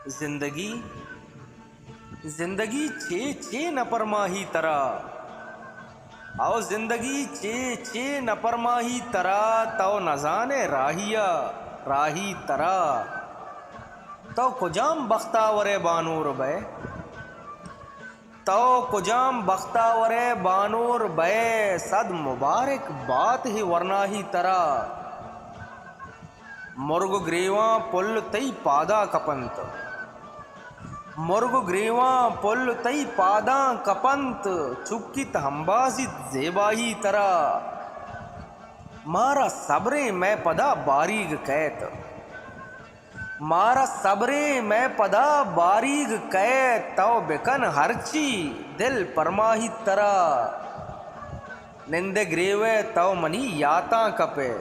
जिंदगी जिंदगी चे चे न परमाही तरह, आओ जिंदगी चे चे न परमाही तरह, तो न जाने राहिया राही तरह, तो कुजाम बख्तावरे बानूर बे, तो कुजाम बख्तावरे बानूर बे, सद मुबारक बात ही वरना ही तरह, मुर्ग ग्रीवा पुल तई पादा कपंत, मुर्ग ग्रीवा पुल तई पादा कपंत, चुकित हम्बाजित जेबाही तरह, मारा सबरे मैं पदा बारीग कैत, मारा सबरे मैं पदा बारीग कैत, तो बेकन हरची दिल परमाही तरह, निंदे ग्रेवे तो मनी याता कपे,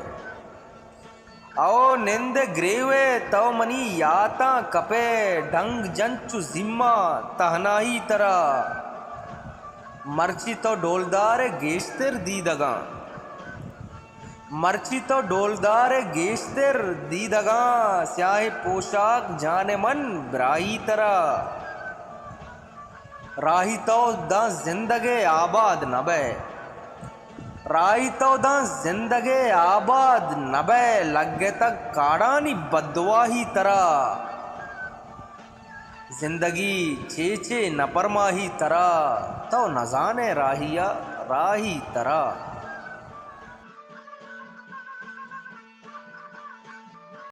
आओ निंद ग्रेवे तो मनी याता कपे, ढंग जंचु जिम्मा तहनाही तरह, मर्ची तो डोलदार गेश्तर दीदगा, मर्ची तो डोलदार गेश्तर दीदगा, स्याह पोशाक जाने मन ब्राही तरह, राही तो दा जिंदगे आबाद नबे, राही तो दा जिंदगे आबाद नबे, लगे तक काड़ानी बदवाही तरह, जिंदगी चे चे न परमाही तरह, तो न जाने राहिया राही तरह।